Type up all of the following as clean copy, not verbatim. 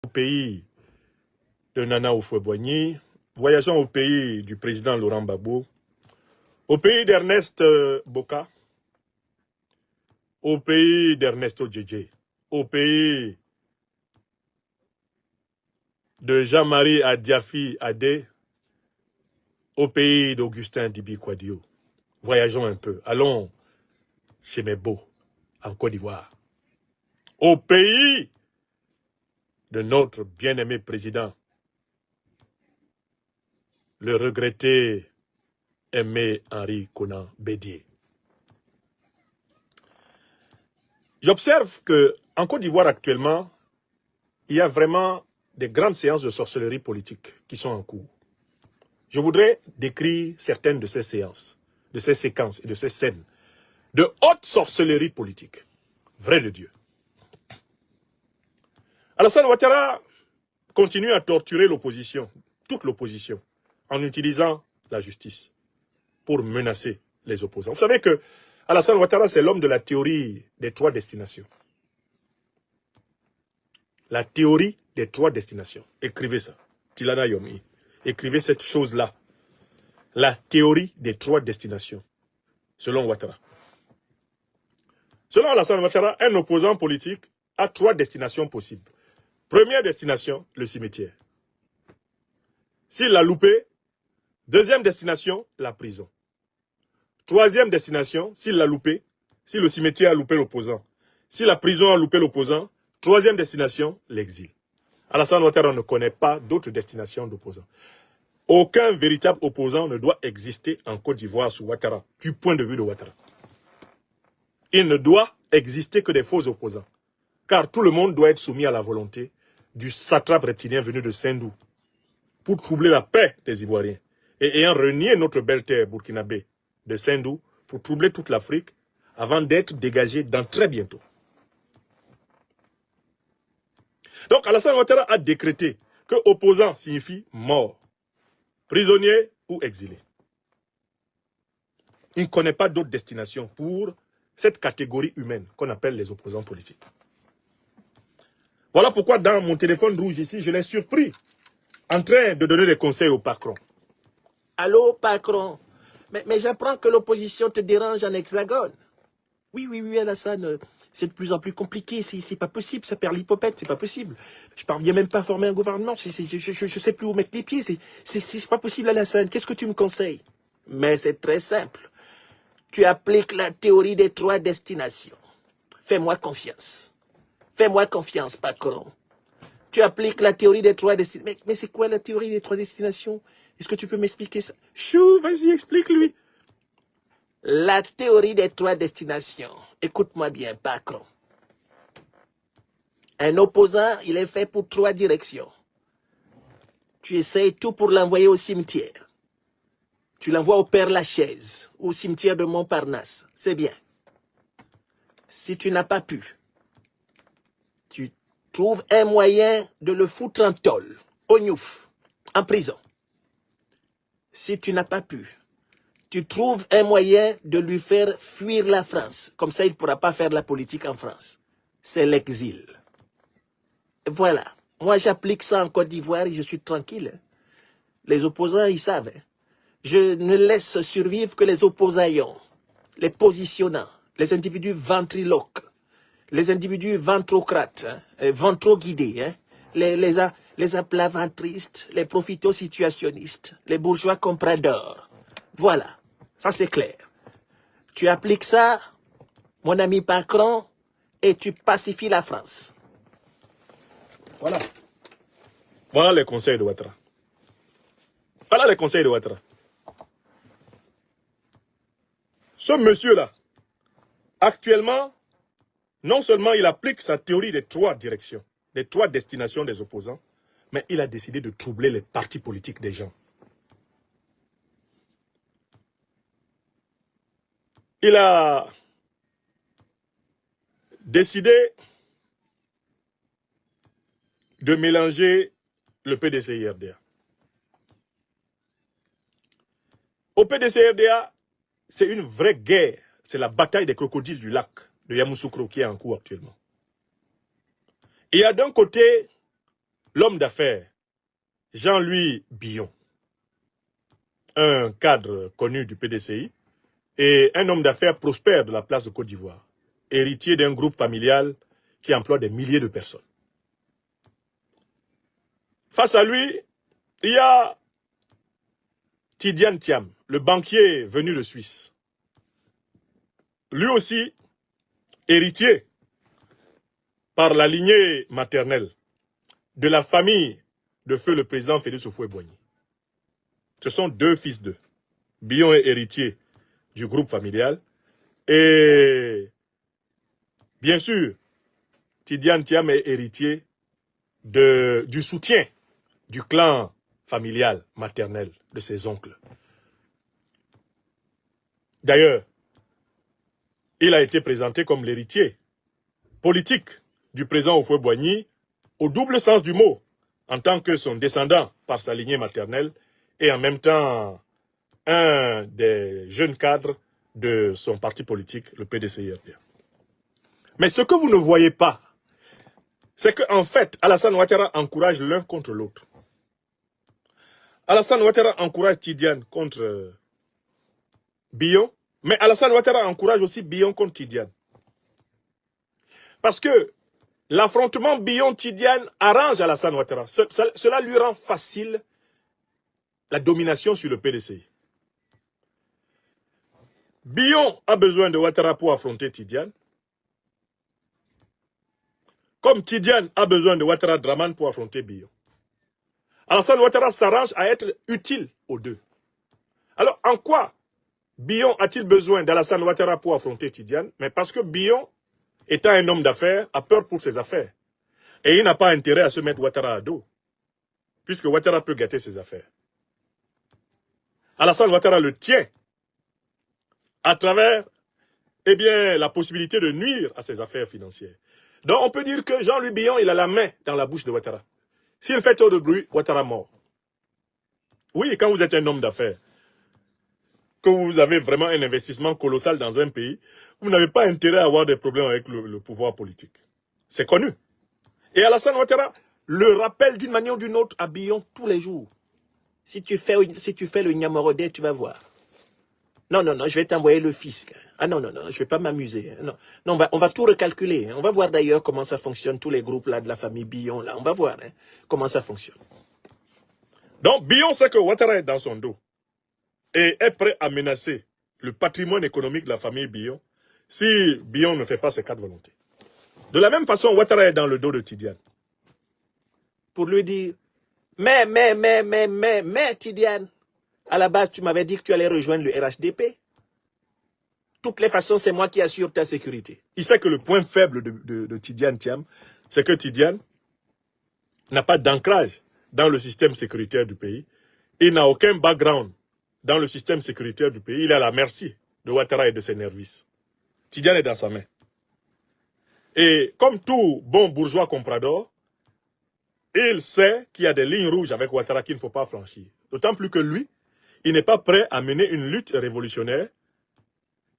Au pays de Nana Houphouët-Boigny, voyageons au pays du président Laurent Gbagbo, au pays d'Ernest Boka, au pays d'Ernesto Djedje, au pays de Jean-Marie Adiafi Adé, au pays d'Augustin Dibi Kwadio. Voyageons un peu, allons chez Mebo, en Côte d'Ivoire, au pays de notre bien-aimé président, le regretté Aimé Henri Konan Bédié. J'observe qu'en Côte d'Ivoire actuellement, il y a vraiment des grandes séances de sorcellerie politique qui sont en cours. Je voudrais décrire certaines de ces séances, de ces séquences et de ces scènes de haute sorcellerie politique. Vrai de Dieu. Alassane Ouattara continue à torturer l'opposition, toute l'opposition, en utilisant la justice pour menacer les opposants. Vous savez que Alassane Ouattara, c'est l'homme de la théorie des 3 destinations. La théorie des 3 destinations. Écrivez ça. Tilana Yomi. Écrivez cette chose-là. La théorie des 3 destinations. Selon Ouattara. Selon Alassane Ouattara, un opposant politique a 3 destinations possibles. Première destination, le cimetière. S'il l'a loupé, deuxième destination, la prison. Troisième destination, s'il l'a loupé, si le cimetière a loupé l'opposant, si la prison a loupé l'opposant, troisième destination, l'exil. Alassane Ouattara ne connaît pas d'autres destinations d'opposants. Aucun véritable opposant ne doit exister en Côte d'Ivoire sous Ouattara, du point de vue de Ouattara. Il ne doit exister que des faux opposants, car tout le monde doit être soumis à la volonté du satrape reptilien venu de Sendou pour troubler la paix des Ivoiriens et ayant renié notre belle terre burkinabé de Sendou pour troubler toute l'Afrique avant d'être dégagé dans très bientôt. Donc Alassane Ouattara a décrété que opposant signifie mort, prisonnier ou exilé. Il ne connaît pas d'autre destination pour cette catégorie humaine qu'on appelle les opposants politiques. Voilà pourquoi dans mon téléphone rouge ici, je l'ai surpris en train de donner des conseils au Pacron. Allô, Pacron, mais j'apprends que l'opposition te dérange en hexagone. Oui, Alassane, c'est de plus en plus compliqué, c'est pas possible, ça perd l'hypopète, c'est pas possible. Je parviens même pas à former un gouvernement, je sais plus où mettre les pieds, c'est pas possible, Alassane, qu'est-ce que tu me conseilles? Mais c'est très simple. Tu appliques la théorie des 3 destinations. Fais-moi confiance. Fais-moi confiance, Pacron. Tu appliques la théorie des 3 destinations. Mais c'est quoi la théorie des 3 destinations? Est-ce que tu peux m'expliquer ça? Chou, vas-y, explique-lui. La théorie des 3 destinations. Écoute-moi bien, Pacron. Un opposant, il est fait pour 3 directions. Tu essayes tout pour l'envoyer au cimetière. Tu l'envoies au Père-Lachaise, au cimetière de Montparnasse. C'est bien. Si tu n'as pas pu, tu trouves un moyen de le foutre en tôle, au Gnouf, en prison. Si tu n'as pas pu, tu trouves un moyen de lui faire fuir la France. Comme ça, il ne pourra pas faire la politique en France. C'est l'exil. Voilà. Moi, j'applique ça en Côte d'Ivoire et je suis tranquille. Les opposants, ils savent. Je ne laisse survivre que les opposaillons, les positionnants, les individus ventriloques, les individus ventrocrates, ventroguidés, les aplaventristes, les profito-situationnistes, les bourgeois compradors. Voilà, ça c'est clair. Tu appliques ça, mon ami Pacron, et tu pacifies la France. Voilà. Voilà les conseils de Ouattara. Voilà les conseils de Ouattara. Ce monsieur-là, actuellement, non seulement il applique sa théorie des 3 directions, des 3 destinations des opposants, mais il a décidé de troubler les partis politiques des gens. Il a décidé de mélanger le PDC-IRDA. Au PDC-IRDA, c'est une vraie guerre. C'est la bataille des crocodiles du lac de Yamoussoukro qui est en cours actuellement. Il y a d'un côté l'homme d'affaires Jean-Louis Billon, un cadre connu du PDCI, et un homme d'affaires prospère de la place de Côte d'Ivoire, héritier d'un groupe familial qui emploie des milliers de personnes. Face à lui, il y a Tidiane Thiam, le banquier venu de Suisse. Lui aussi, héritier par la lignée maternelle de la famille de feu le président Félix Houphouët-Boigny. Ce sont deux fils d'eux. Billon est héritier du groupe familial et bien sûr, Tidiane Thiam est héritier du soutien du clan familial maternel de ses oncles. D'ailleurs, il a été présenté comme l'héritier politique du président Houphouët-Boigny au double sens du mot, en tant que son descendant par sa lignée maternelle et en même temps un des jeunes cadres de son parti politique, le PDCI-RDA. Mais ce que vous ne voyez pas, c'est qu'en fait, Alassane Ouattara encourage l'un contre l'autre. Alassane Ouattara encourage Tidiane contre Billon, mais Alassane Ouattara encourage aussi Billon contre Tidiane. Parce que l'affrontement Billon-Tidiane arrange Alassane Ouattara. Cela lui rend facile la domination sur le PDCI. Billon a besoin de Ouattara pour affronter Tidiane. Comme Tidiane a besoin de Ouattara Dramane pour affronter Billon. Alassane Ouattara s'arrange à être utile aux deux. Alors, en quoi Billon a-t-il besoin d'Alassane Ouattara pour affronter Tidiane? Mais parce que Billon, étant un homme d'affaires, a peur pour ses affaires. Et il n'a pas intérêt à se mettre Ouattara à dos, puisque Ouattara peut gâter ses affaires. Alassane Ouattara le tient à travers la possibilité de nuire à ses affaires financières. Donc on peut dire que Jean-Louis Billon, il a la main dans la bouche de Ouattara. S'il fait trop de bruit, Ouattara mort. Oui, quand vous êtes un homme d'affaires, que vous avez vraiment un investissement colossal dans un pays, vous n'avez pas intérêt à avoir des problèmes avec le pouvoir politique. C'est connu. Et Alassane Ouattara le rappelle d'une manière ou d'une autre à Billon tous les jours. Si tu fais le Niamorodé, tu vas voir. Non, je vais t'envoyer le fisc. Ah non, je vais pas m'amuser. Non, on va tout recalculer. On va voir d'ailleurs comment ça fonctionne, tous les groupes là de la famille Billon. Là, on va voir comment ça fonctionne. Donc, Billon sait que Ouattara est dans son dos et est prêt à menacer le patrimoine économique de la famille Billon si Billon ne fait pas ses 4 volontés. De la même façon, Ouattara est dans le dos de Tidiane. Pour lui dire, mais, Tidiane, à la base, tu m'avais dit que tu allais rejoindre le RHDP. De toutes les façons, c'est moi qui assure ta sécurité. Il sait que le point faible de Tidiane Thiam, c'est que Tidiane n'a pas d'ancrage dans le système sécuritaire du pays. Il n'a aucun background dans le système sécuritaire du pays. Il est à la merci de Ouattara et de ses nervis. Tidiane est dans sa main. Et comme tout bon bourgeois comprador, il sait qu'il y a des lignes rouges avec Ouattara qu'il ne faut pas franchir. D'autant plus que lui, il n'est pas prêt à mener une lutte révolutionnaire.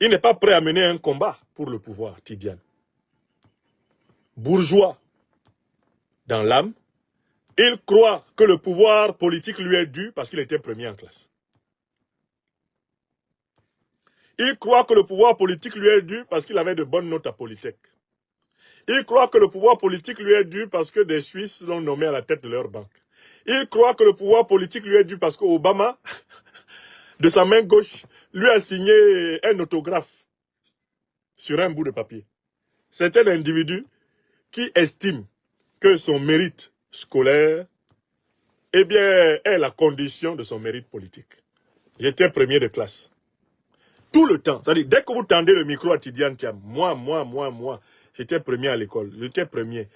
Il n'est pas prêt à mener un combat pour le pouvoir, Tidiane. Bourgeois dans l'âme, il croit que le pouvoir politique lui est dû parce qu'il était premier en classe. Il croit que le pouvoir politique lui est dû parce qu'il avait de bonnes notes à Polytech. Il croit que le pouvoir politique lui est dû parce que des Suisses l'ont nommé à la tête de leur banque. Il croit que le pouvoir politique lui est dû parce qu'Obama, de sa main gauche, lui a signé un autographe sur un bout de papier. C'est un individu qui estime que son mérite scolaire est la condition de son mérite politique. J'étais premier de classe. Tout le temps. C'est-à-dire, dès que vous tendez le micro à Tidiane Thiam, moi, j'étais premier à l'école. J'étais premier.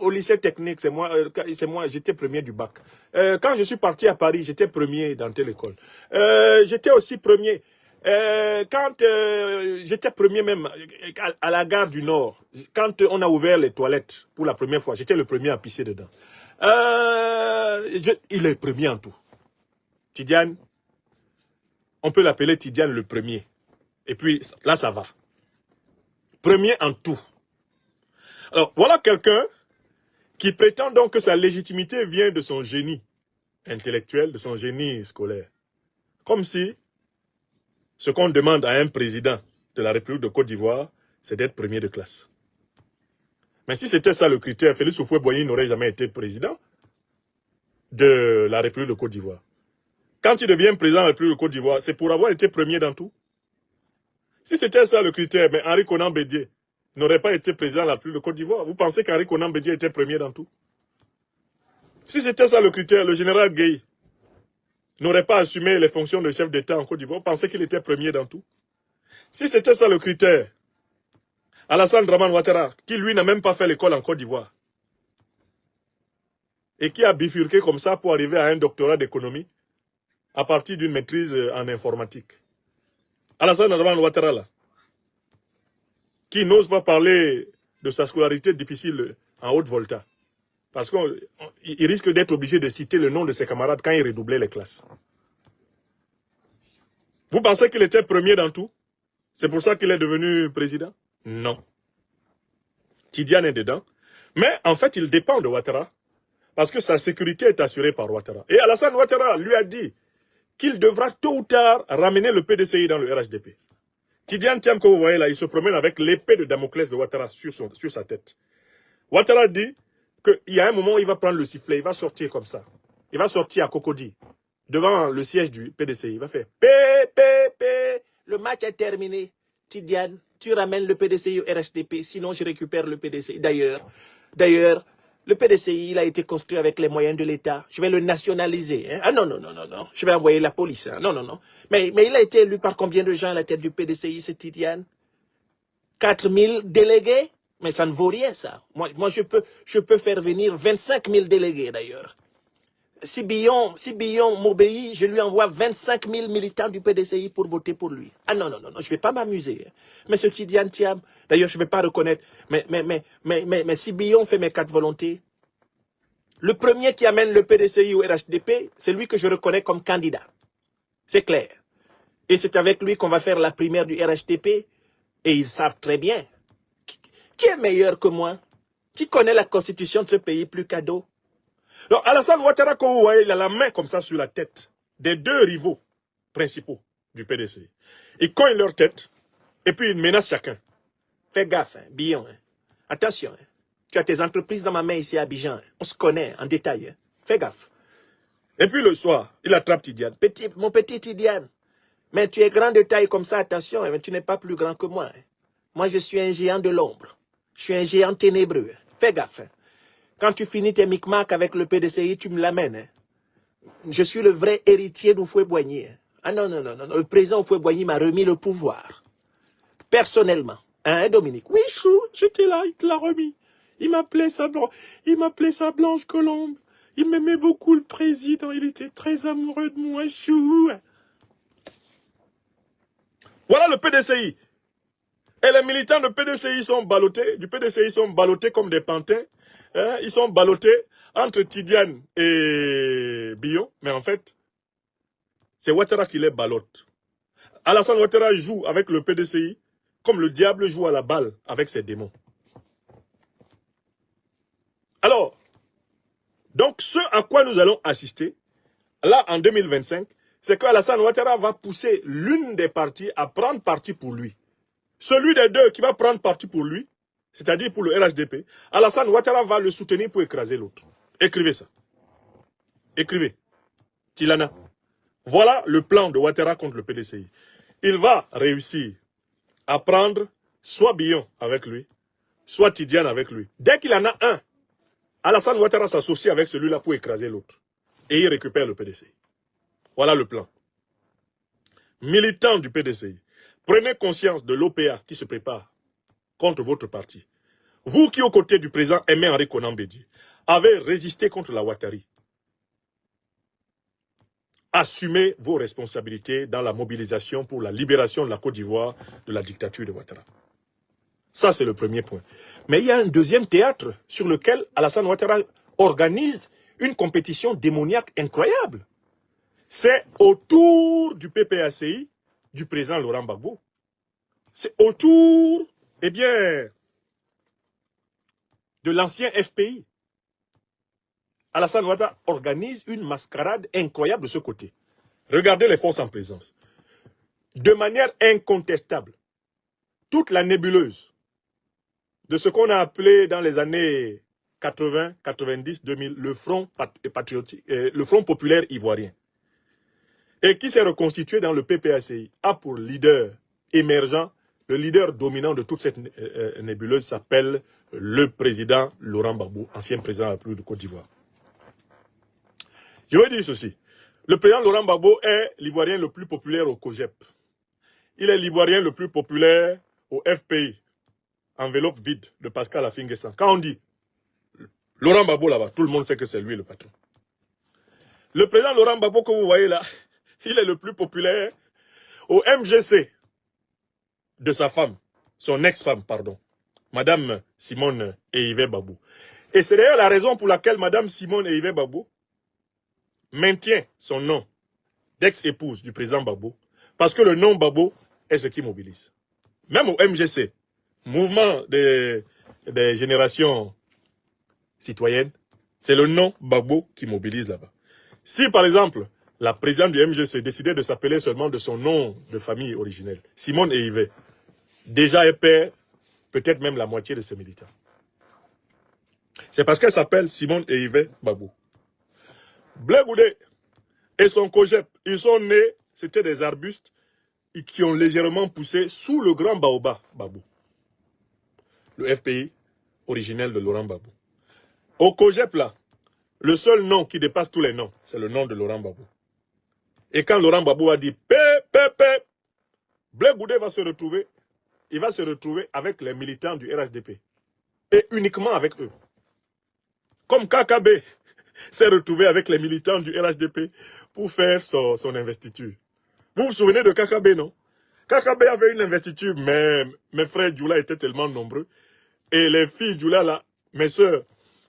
Au lycée technique, c'est moi, j'étais premier du bac. Quand je suis parti à Paris, j'étais premier dans telle école. J'étais aussi premier. J'étais premier même à la gare du Nord, quand on a ouvert les toilettes pour la première fois, j'étais le premier à pisser dedans. Il est premier en tout. Tidiane, on peut l'appeler Tidiane le premier. Et puis là, ça va. Premier en tout. Alors, voilà quelqu'un qui prétend donc que sa légitimité vient de son génie intellectuel, de son génie scolaire. Comme si ce qu'on demande à un président de la République de Côte d'Ivoire, c'est d'être premier de classe. Mais si c'était ça le critère, Félix Houphouët-Boigny n'aurait jamais été président de la République de Côte d'Ivoire. Quand il devient président de la République de Côte d'Ivoire, c'est pour avoir été premier dans tout. Si c'était ça le critère, mais Henri Konan Bédié n'aurait pas été président de la République de Côte d'Ivoire. Vous pensez qu'Henri Konan Bédié était premier dans tout? Si c'était ça le critère, le général Gueye n'aurait pas assumé les fonctions de chef d'État en Côte d'Ivoire. Vous pensez qu'il était premier dans tout? Si c'était ça le critère, Alassane Dramane Ouattara, qui lui n'a même pas fait l'école en Côte d'Ivoire, et qui a bifurqué comme ça pour arriver à un doctorat d'économie à partir d'une maîtrise en informatique. Alassane Dramane Ouattara, là, qui n'ose pas parler de sa scolarité difficile en Haute-Volta, parce qu'il risque d'être obligé de citer le nom de ses camarades quand il redoublait les classes. Vous pensez qu'il était premier dans tout? C'est pour ça qu'il est devenu président? Non. Tidiane est dedans. Mais en fait, il dépend de Ouattara, parce que sa sécurité est assurée par Ouattara. Et Alassane Ouattara lui a dit qu'il devra tôt ou tard ramener le PDCI dans le RHDP. Tidiane Thiam, que vous voyez là, il se promène avec l'épée de Damoclès de Ouattara sur sa tête. Ouattara dit qu'il y a un moment où il va prendre le sifflet, il va sortir comme ça. Il va sortir à Cocody, devant le siège du PDCI. Il va faire P. Le match est terminé. Tidiane, tu ramènes le PDCI au RHDP, sinon je récupère le PDCI. D'ailleurs, le PDCI, il a été construit avec les moyens de l'État. Je vais le nationaliser. Hein? Ah non. Je vais envoyer la police. Hein? Non. Mais il a été élu par combien de gens à la tête du PDCI, c'est Tidiane? 4000 délégués? Mais ça ne vaut rien, ça. Moi je peux faire venir 25 000 délégués, d'ailleurs. Si Billon m'obéit, je lui envoie 25 000 militants du PDCI pour voter pour lui. Ah non, je ne vais pas m'amuser. Hein. Mais ce Tidiane Thiam, d'ailleurs, je ne vais pas reconnaître. Mais si Billon fait mes 4 volontés, le premier qui amène le PDCI au RHDP, c'est lui que je reconnais comme candidat. C'est clair. Et c'est avec lui qu'on va faire la primaire du RHDP. Et ils savent très bien. Qui est meilleur que moi? Qui connaît la constitution de ce pays plus cadeau? Donc Alassane Ouattara, comme vous voyez, il a la main comme ça sur la tête des 2 rivaux principaux du PDC. Il cogne leur tête et puis il menace chacun. Fais gaffe, hein, Billon. Hein. Attention, hein. Tu as tes entreprises dans ma main ici à Abidjan. Hein. On se connaît en détail. Hein. Fais gaffe. Et puis le soir, il attrape Tidiane. Mon petit Tidiane, mais tu es grand de taille comme ça, attention, hein, mais tu n'es pas plus grand que moi. Hein. Moi, je suis un géant de l'ombre. Je suis un géant ténébreux. Hein. Fais gaffe. Hein. Quand tu finis tes micmacs avec le PDCI, tu me l'amènes. Hein. Je suis le vrai héritier d'Houphouët-Boigny. Hein. Ah non. Le président Houphouët-Boigny m'a remis le pouvoir. Personnellement. Hein, Dominique? Oui, chou, j'étais là, il te l'a remis. Il m'appelait sa blanche colombe. Il m'aimait beaucoup, le président. Il était très amoureux de moi, chou. Voilà le PDCI. Et les militants du PDCI sont ballottés comme des pantins. Hein, ils sont ballottés entre Tidiane et Billon. Mais en fait, c'est Ouattara qui les ballotte. Alassane Ouattara joue avec le PDCI comme le diable joue à la balle avec ses démons. Alors, donc ce à quoi nous allons assister, là en 2025, c'est que Alassane Ouattara va pousser l'une des parties à prendre parti pour lui. Celui des 2 qui va prendre parti pour lui, c'est-à-dire pour le RHDP, Alassane Ouattara va le soutenir pour écraser l'autre. Écrivez ça. Écrivez. Tilana. Voilà le plan de Ouattara contre le PDCI. Il va réussir à prendre soit Billon avec lui, soit Tidiane avec lui. Dès qu'il en a un, Alassane Ouattara s'associe avec celui-là pour écraser l'autre. Et il récupère le PDCI. Voilà le plan. Militants du PDCI, prenez conscience de l'OPA qui se prépare contre votre parti. Vous qui, aux côtés du président Aimé Henri Konan Bédié, avez résisté contre la Ouattari, assumez vos responsabilités dans la mobilisation pour la libération de la Côte d'Ivoire de la dictature de Ouattara. Ça, c'est le premier point. Mais il y a un deuxième théâtre sur lequel Alassane Ouattara organise une compétition démoniaque incroyable. C'est autour du PPACI, du président Laurent Gbagbo. C'est autour, de l'ancien FPI. Alassane Ouattara organise une mascarade incroyable de ce côté. Regardez les forces en présence. De manière incontestable, toute la nébuleuse de ce qu'on a appelé dans les années 80, 90, 2000, le Front patriotique, le Front populaire ivoirien, et qui s'est reconstitué dans le PPACI, a pour leader émergent, le leader dominant de toute cette nébuleuse s'appelle le président Laurent Gbagbo, ancien président de la République de Côte d'Ivoire. Je veux dire ceci. Le président Laurent Gbagbo est l'Ivoirien le plus populaire au COGEP. Il est l'Ivoirien le plus populaire au FPI, enveloppe vide de Pascal Affi-N'Guessan. Quand on dit Laurent Gbagbo là-bas, tout le monde sait que c'est lui le patron. Le président Laurent Gbagbo que vous voyez là, il est le plus populaire au MGC de sa femme, son ex-femme, pardon, Madame Simone Eivé Gbagbo. Et c'est d'ailleurs la raison pour laquelle Madame Simone Eivé Gbagbo maintient son nom d'ex-épouse du président Gbagbo, parce que le nom Gbagbo est ce qui mobilise. Même au MGC, mouvement des générations citoyennes, c'est le nom Gbagbo qui mobilise là-bas. Si par exemple, la présidente du MGC décidait de s'appeler seulement de son nom de famille originel, Simone Eivé, déjà elle perd peut-être même la moitié de ses militants. C'est parce qu'elle s'appelle Simone Eivé Gbagbo. Blé Goudé et son COGEP, ils sont nés, c'était des arbustes qui ont légèrement poussé sous le grand baobab Gbagbo. Le FPI originel de Laurent Gbagbo. Au COGEP là, le seul nom qui dépasse tous les noms, c'est le nom de Laurent Gbagbo. Et quand Laurent Gbagbo a dit Blé Goudé va se retrouver, il va se retrouver avec les militants du RHDP. Et uniquement avec eux. Comme KKB s'est retrouvé avec les militants du RHDP pour faire son investiture. Vous vous souvenez de KKB, non? KKB avait une investiture, mais mes frères Djoula étaient tellement nombreux. Et les filles Djoula, là, mes sœurs,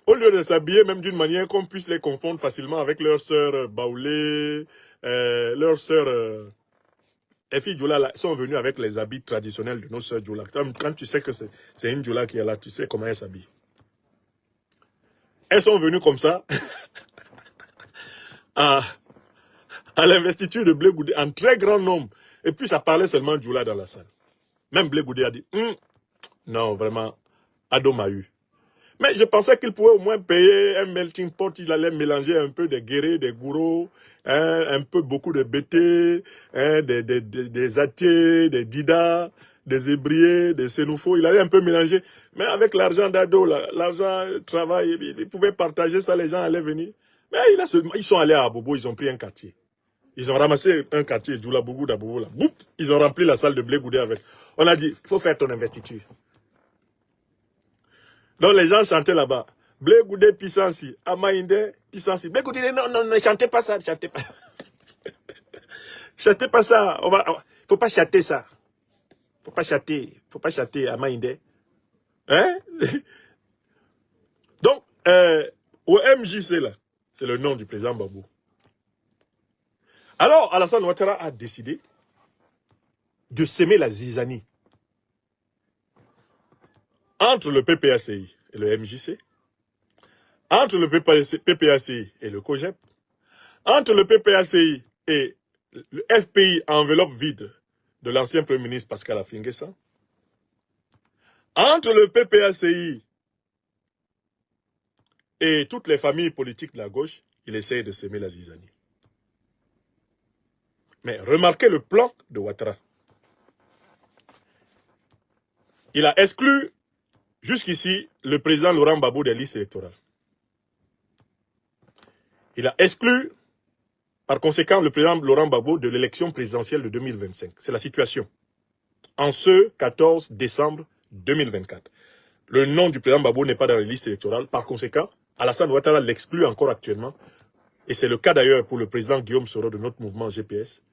au lieu de s'habiller même d'une manière qu'on puisse les confondre facilement avec leurs sœurs Baoulé, leurs sœurs... les filles Djoula, là, sont venues avec les habits traditionnels de nos sœurs Djoula. Quand tu sais que c'est une Djoula qui est là, tu sais comment elles s'habillent. Elles sont venues comme ça à l'investiture de Blé Goudé en très grand nombre. Et puis ça parlait seulement Djoula dans la salle. Même Blé Goudé a dit, non, vraiment, Ado m'a eu. Mais je pensais qu'il pouvait au moins payer un melting pot. Il allait mélanger un peu des guérés, des gourous, un peu beaucoup de bété, des atiers, des didas, des ébriés, des sénoufos. Il allait un peu mélanger. Mais avec l'argent d'Ado, l'argent travail, il pouvait partager ça, les gens allaient venir. Mais ils sont allés à Abobo, ils ont pris un quartier. Ils ont ramassé un quartier, Djoula Bougou, d'Abobo, là. Boum, ils ont rempli la salle de Blé Goudé avec. On a dit, il faut faire ton investiture. Donc les gens chantaient là-bas. Blé Goudé Pissansi, Amaïndé Pissansi. Blé Goudé, non, ne chantez pas ça, chantez pas. Chantez pas ça. Faut pas chanter ça. Faut pas chanter Amaïndé. Hein? Donc, au MJC là, c'est le nom du président Gbagbo. Alors, Alassane Ouattara a décidé de s'aimer la zizanie entre le PPACI et le MJC, entre le PPACI et le COGEP, entre le PPACI et le FPI enveloppe vide de l'ancien Premier ministre Pascal Affi-N'Guessan, entre le PPACI et toutes les familles politiques de la gauche, il essaye de s'aimer la zizanie. Mais remarquez le plan de Ouattara. Il a exclu jusqu'ici le président Laurent Gbagbo des listes électorales. Il a exclu, par conséquent, le président Laurent Gbagbo de l'élection présidentielle de 2025. C'est la situation. En ce 14 décembre 2024. Le nom du président Gbagbo n'est pas dans les listes électorales. Par conséquent, Alassane Ouattara l'exclut encore actuellement. Et c'est le cas d'ailleurs pour le président Guillaume Soro de notre mouvement GPS.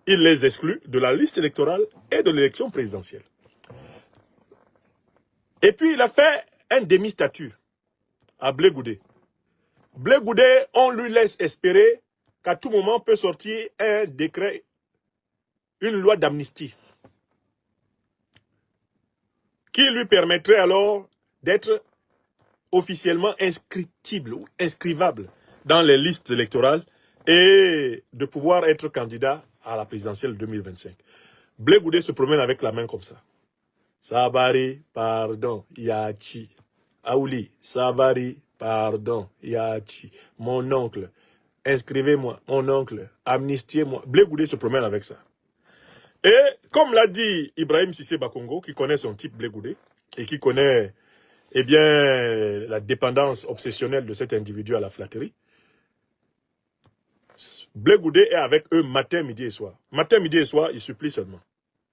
Il les exclut de la liste électorale et de l'élection présidentielle. Et puis il a fait un demi-statut à Blé Goudé. Blé Goudé, on lui laisse espérer qu'à tout moment peut sortir un décret, une loi d'amnistie, qui lui permettrait alors d'être officiellement inscriptible ou inscrivable dans les listes électorales et de pouvoir être candidat à la présidentielle 2025. Blé Goudé se promène avec la main comme ça. Sabari, pardon, Yachi. Aouli, Sabari, pardon, Yachi. Mon oncle, inscrivez-moi, mon oncle, amnistiez-moi. Blé Goudé se promène avec ça. Et comme l'a dit Ibrahim Sissé Bakongo, qui connaît son type Blé Goudé, et qui connaît eh bien, la dépendance obsessionnelle de cet individu à la flatterie, Blé Goudé est avec eux matin, midi et soir. Matin, midi et soir, il supplie seulement.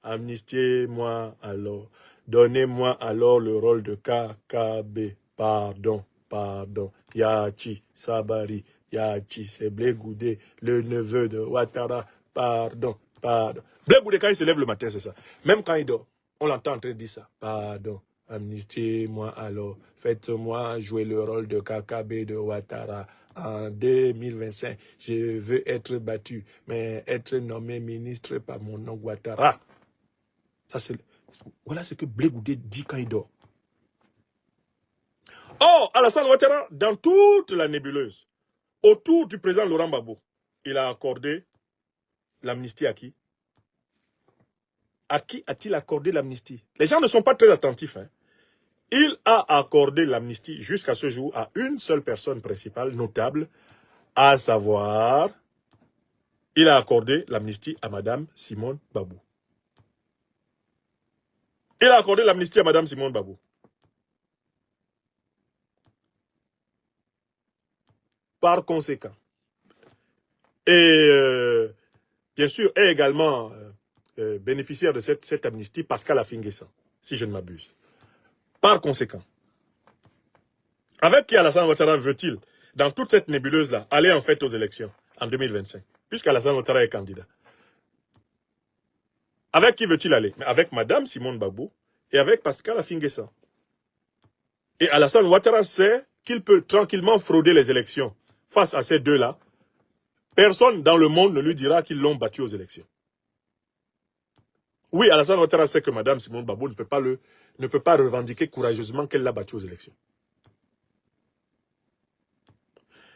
Amnistiez-moi alors. Donnez-moi alors le rôle de KKB. Pardon, pardon. Yachi, Sabari, Yachi, c'est Blé Goudé, le neveu de Ouattara. Pardon, pardon. Blé Goudé, quand il se lève le matin, c'est ça. Même quand il dort, on l'entend en train de dire ça. Pardon, amnistiez-moi alors. Faites-moi jouer le rôle de KKB de Ouattara. En 2025, je veux être battu, mais être nommé ministre par mon oncle Ouattara. Voilà ce que Blé Goudé dit quand il dort. Or, Alassane Ouattara, dans toute la nébuleuse, autour du président Laurent Gbagbo, il a accordé l'amnistie à qui? À qui a-t-il accordé l'amnistie? Les gens ne sont pas très attentifs. Hein. Il a accordé l'amnistie jusqu'à ce jour à une seule personne principale, notable, à savoir, il a accordé l'amnistie à Madame Simone Babou. Il a accordé l'amnistie à Madame Simone Babou. Par conséquent, et bien sûr, est également bénéficiaire de cette amnistie Pascal Affi-N'Guessan, si je ne m'abuse. Par conséquent, avec qui Alassane Ouattara veut-il, dans toute cette nébuleuse-là, aller en fait aux élections en 2025, puisqu'Alassane Ouattara est candidat? Avec qui veut-il aller? Avec Madame Simone Babou et avec Pascal Affi-N'Guessan. Et Alassane Ouattara sait qu'il peut tranquillement frauder les élections face à ces deux-là. Personne dans le monde ne lui dira qu'ils l'ont battu aux élections. Oui, Alassane Ouattara sait que Madame Simone Babou ne peut pas revendiquer courageusement qu'elle l'a battu aux élections.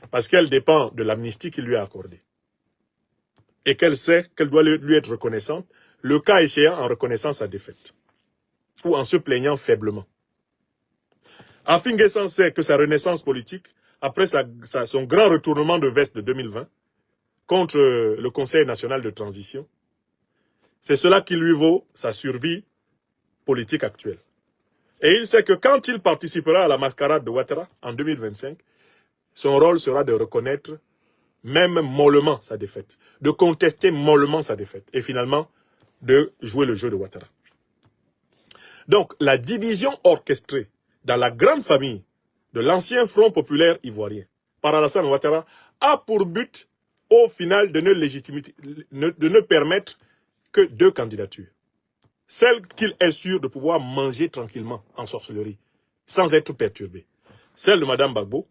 Parce qu'elle dépend de l'amnistie qu'il lui a accordée. Et qu'elle sait qu'elle doit lui être reconnaissante, le cas échéant en reconnaissant sa défaite. Ou en se plaignant faiblement. Affi-N'Guessan sait que sa renaissance politique, après son grand retournement de veste de 2020, contre le Conseil national de transition, c'est cela qui lui vaut sa survie politique actuelle. Et il sait que quand il participera à la mascarade de Ouattara en 2025, son rôle sera de reconnaître même mollement sa défaite, de contester mollement sa défaite, et finalement de jouer le jeu de Ouattara. Donc, la division orchestrée dans la grande famille de l'ancien Front populaire ivoirien par Alassane Ouattara a pour but, au final, de ne permettre que deux candidatures. Celle qu'il est sûr de pouvoir manger tranquillement en sorcellerie, sans être perturbé. Celle de Madame Gbagbo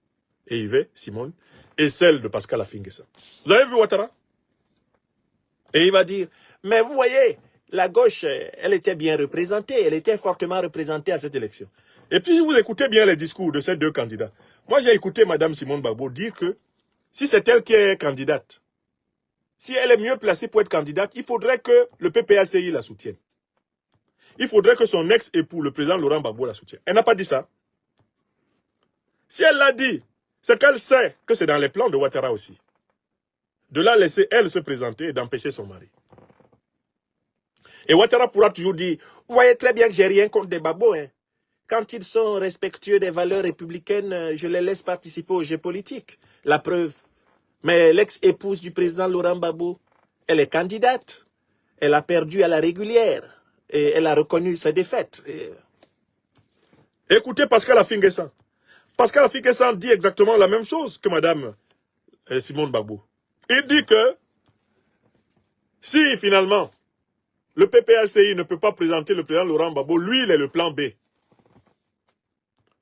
et Yves Simone, et celle de Pascal Affi-N'Guessan. Vous avez vu Ouattara? Et il va dire, mais vous voyez, la gauche, elle était bien représentée, elle était fortement représentée à cette élection. Et puis vous écoutez bien les discours de ces deux candidats. Moi j'ai écouté Madame Simone Gbagbo dire que si c'est elle qui est candidate, si elle est mieux placée pour être candidate, il faudrait que le PPACI la soutienne. Il faudrait que son ex-époux, le président Laurent Gbagbo, la soutienne. Elle n'a pas dit ça. Si elle l'a dit, c'est qu'elle sait que c'est dans les plans de Ouattara aussi. De la laisser elle se présenter et d'empêcher son mari. Et Ouattara pourra toujours dire, vous voyez très bien que j'ai rien contre des babos. Hein. Quand ils sont respectueux des valeurs républicaines, je les laisse participer au jeu politique. La preuve. Mais l'ex-épouse du président Laurent Gbagbo, elle est candidate. Elle a perdu à la régulière. Et elle a reconnu sa défaite. Écoutez Pascal Affi-N'Guessan. Pascal Affi-N'Guessan dit exactement la même chose que Madame Simone Gbagbo. Il dit que si finalement le PPACI ne peut pas présenter le président Laurent Gbagbo, lui il est le plan B.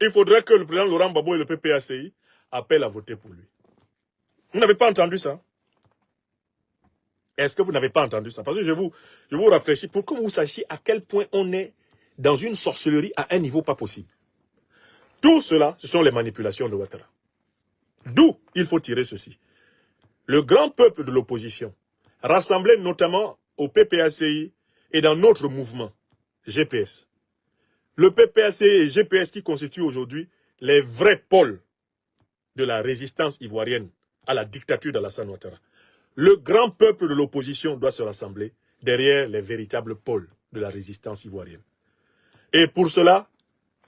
Il faudrait que le président Laurent Gbagbo et le PPACI appellent à voter pour lui. Vous n'avez pas entendu ça? Est-ce que vous n'avez pas entendu ça? Parce que je vous rafraîchis pour que vous sachiez à quel point on est dans une sorcellerie à un niveau pas possible. Tout cela, ce sont les manipulations de Ouattara. D'où il faut tirer ceci. Le grand peuple de l'opposition, rassemblé notamment au PPACI et dans notre mouvement, GPS. Le PPACI et GPS qui constituent aujourd'hui les vrais pôles de la résistance ivoirienne à la dictature d'Alassane Ouattara. Le grand peuple de l'opposition doit se rassembler derrière les véritables pôles de la résistance ivoirienne. Et pour cela,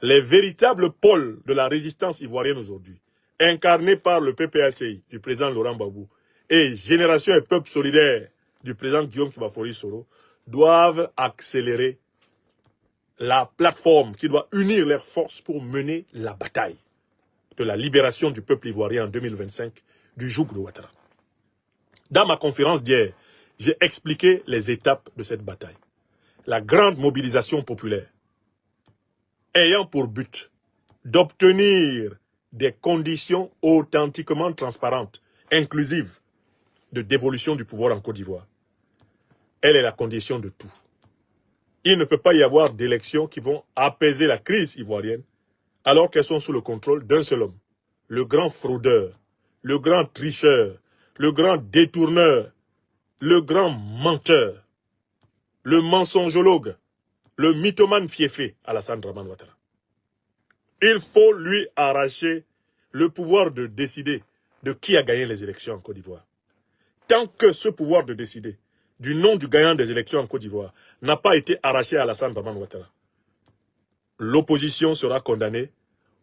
les véritables pôles de la résistance ivoirienne aujourd'hui, incarnés par le PPACI du président Laurent Gbagbo et Génération et Peuple Solidaire du président Guillaume Kibafori Soro, doivent accélérer la plateforme qui doit unir leurs forces pour mener la bataille de la libération du peuple ivoirien en 2025 du joug de Ouattara. Dans ma conférence d'hier, j'ai expliqué les étapes de cette bataille. La grande mobilisation populaire ayant pour but d'obtenir des conditions authentiquement transparentes, inclusives, de dévolution du pouvoir en Côte d'Ivoire. Elle est la condition de tout. Il ne peut pas y avoir d'élections qui vont apaiser la crise ivoirienne alors qu'elles sont sous le contrôle d'un seul homme. Le grand fraudeur, le grand tricheur, le grand détourneur, le grand menteur, le mensongologue, le mythomane fiefé, Alassane Dramane Ouattara. Il faut lui arracher le pouvoir de décider de qui a gagné les élections en Côte d'Ivoire. Tant que ce pouvoir de décider du nom du gagnant des élections en Côte d'Ivoire n'a pas été arraché à Alassane Dramane Ouattara, l'opposition sera condamnée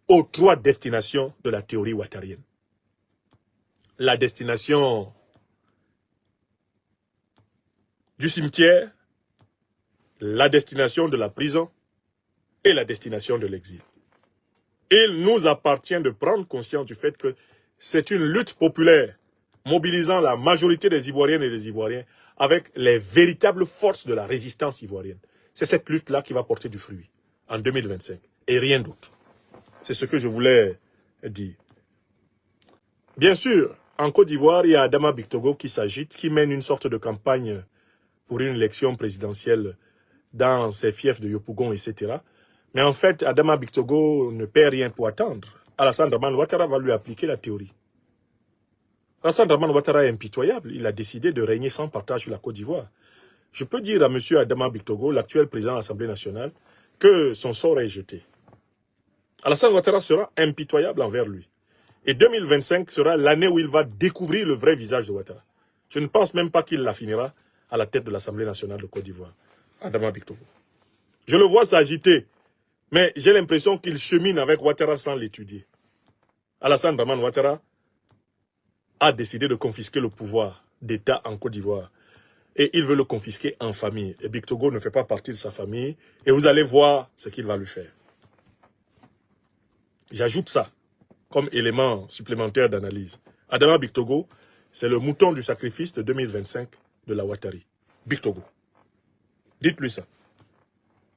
aux 3 destinations de la théorie ouattarienne. La destination du cimetière, la destination de la prison et la destination de l'exil. Il nous appartient de prendre conscience du fait que c'est une lutte populaire mobilisant la majorité des Ivoiriennes et des Ivoiriens avec les véritables forces de la résistance ivoirienne. C'est cette lutte-là qui va porter du fruit en 2025 et rien d'autre. C'est ce que je voulais dire. Bien sûr, en Côte d'Ivoire, il y a Adama Bictogo qui s'agite, qui mène une sorte de campagne pour une élection présidentielle dans ses fiefs de Yopougon, etc. Mais en fait, Adama Bictogo ne perd rien pour attendre. Alassane Dramane Ouattara va lui appliquer la théorie. Alassane Dramane Ouattara est impitoyable. Il a décidé de régner sans partage sur la Côte d'Ivoire. Je peux dire à M. Adama Bictogo, l'actuel président de l'Assemblée nationale, que son sort est jeté. Alassane Ouattara sera impitoyable envers lui. Et 2025 sera l'année où il va découvrir le vrai visage de Ouattara. Je ne pense même pas qu'il la finira à la tête de l'Assemblée nationale de Côte d'Ivoire. Adama Bictogo. Je le vois s'agiter, mais j'ai l'impression qu'il chemine avec Ouattara sans l'étudier. Alassane Dramane Ouattara a décidé de confisquer le pouvoir d'État en Côte d'Ivoire. Et il veut le confisquer en famille. Et Bictogo ne fait pas partie de sa famille. Et vous allez voir ce qu'il va lui faire. J'ajoute ça comme élément supplémentaire d'analyse. Adama Bictogo, c'est le mouton du sacrifice de 2025 de la Ouattari. Bictogo. Dites-lui ça.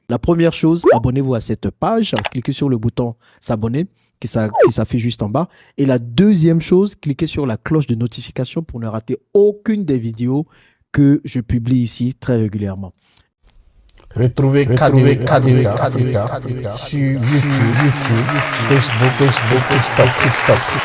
La première chose, abonnez-vous à cette page, cliquez sur le bouton s'abonner qui s'affiche juste en bas. Et la deuxième chose, cliquez sur la cloche de notification pour ne rater aucune des vidéos que je publie ici très régulièrement. Retrouvez KDW Africa sur YouTube, Facebook, TikTok.